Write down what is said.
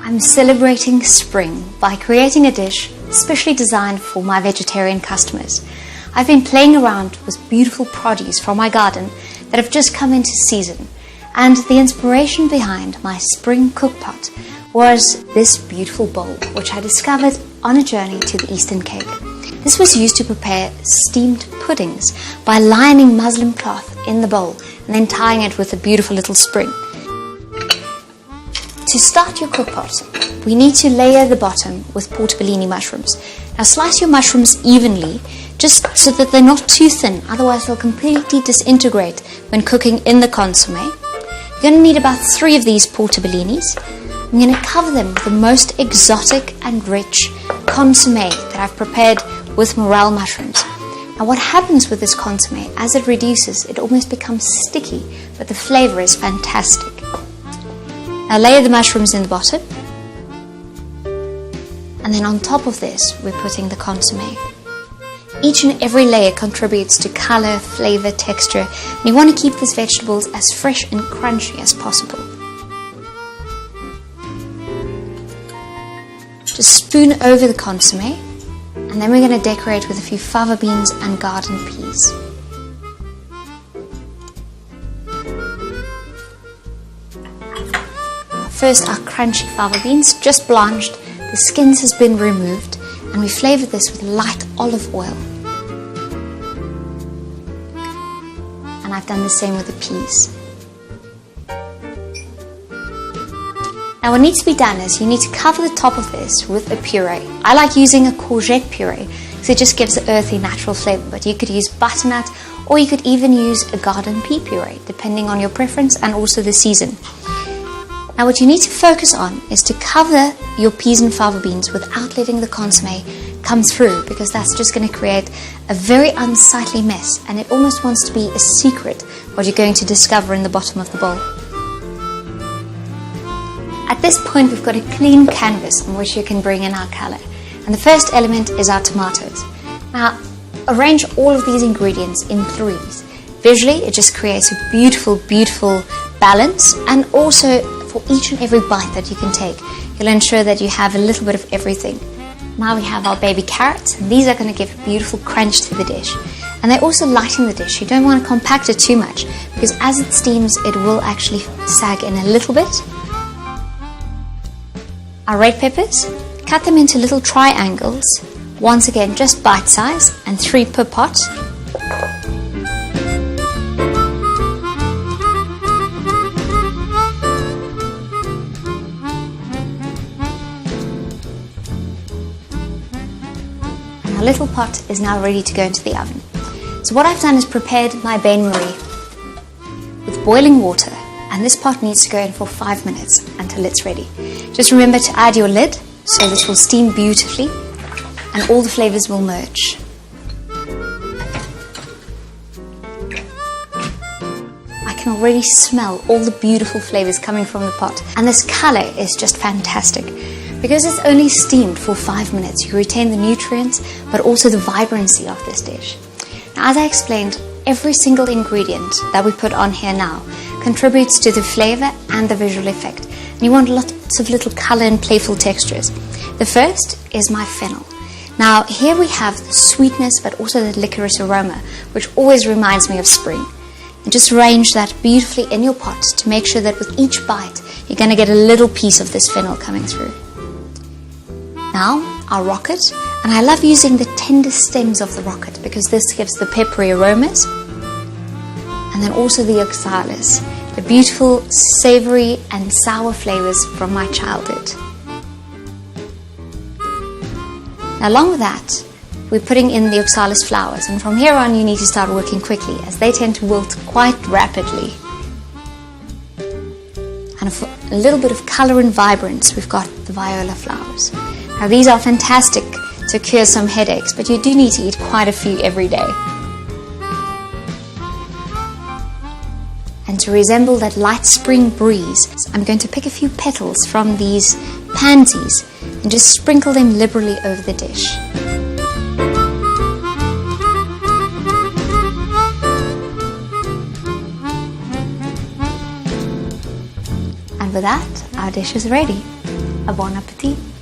I'm celebrating spring by creating a dish specially designed for my vegetarian customers. I've been playing around with beautiful produce from my garden that have just come into season, and the inspiration behind my spring cookpot was this beautiful bowl, which I discovered on a journey to the Eastern Cape. This was used to prepare steamed puddings by lining muslin cloth in the bowl and then tying it with a beautiful little spring. To start your cookpot, we need to layer the bottom with portobellini mushrooms. Now slice your mushrooms evenly, just so that they're not too thin, otherwise they'll completely disintegrate when cooking in the consomme. You're going to need about 3 of these portobellinis. I'm going to cover them with the most exotic and rich consomme that I've prepared with morel mushrooms. Now what happens with this consomme, as it reduces, it almost becomes sticky, but the flavor is fantastic. Now layer the mushrooms in the bottom, and then on top of this we're putting the consomme. Each and every layer contributes to color, flavor, texture, and you want to keep these vegetables as fresh and crunchy as possible. Just spoon over the consomme, and then we're going to decorate with a few fava beans and garden peas. First, our crunchy fava beans, just blanched, the skins has been removed, and we flavored this with light olive oil. And I've done the same with the peas. Now what needs to be done is you need to cover the top of this with a puree. I like using a courgette puree because it just gives an earthy natural flavor, but you could use butternut or you could even use a garden pea puree depending on your preference and also the season. Now what you need to focus on is to cover your peas and fava beans without letting the consomme come through, because that's just going to create a very unsightly mess, and it almost wants to be a secret what you're going to discover in the bottom of the bowl. At this point we've got a clean canvas on which you can bring in our color, and the first element is our tomatoes. Now arrange all of these ingredients in threes. Visually it just creates a beautiful balance, and also for each and every bite that you can take, you'll ensure that you have a little bit of everything. Now we have our baby carrots, and these are going to give a beautiful crunch to the dish. And they also lighten the dish. You don't want to compact it too much, because as it steams, it will actually sag in a little bit. Our red peppers, cut them into little triangles, once again just bite size, and 3 per pot. Our little pot is now ready to go into the oven. So what I've done is prepared my bain-marie with boiling water, and this pot needs to go in for 5 minutes until it's ready. Just remember to add your lid so this will steam beautifully and all the flavors will merge. I can already smell all the beautiful flavors coming from the pot, and this color is just fantastic. Because it's only steamed for 5 minutes, you retain the nutrients but also the vibrancy of this dish. Now, as I explained, every single ingredient that we put on here now contributes to the flavor and the visual effect. And you want lots of little color and playful textures. The first is my fennel. Now here we have the sweetness but also the licorice aroma, which always reminds me of spring. And just arrange that beautifully in your pot to make sure that with each bite you're going to get a little piece of this fennel coming through. Now our rocket, and I love using the tender stems of the rocket because this gives the peppery aromas, and then also the oxalis, the beautiful savory and sour flavors from my childhood. Now along with that, we're putting in the oxalis flowers, and from here on you need to start working quickly as they tend to wilt quite rapidly. And for a little bit of color and vibrance, we've got the viola flowers. Now these are fantastic to cure some headaches, but you do need to eat quite a few every day. And to resemble that light spring breeze, I'm going to pick a few petals from these pansies and just sprinkle them liberally over the dish. And with that, our dish is ready. A bon appetit.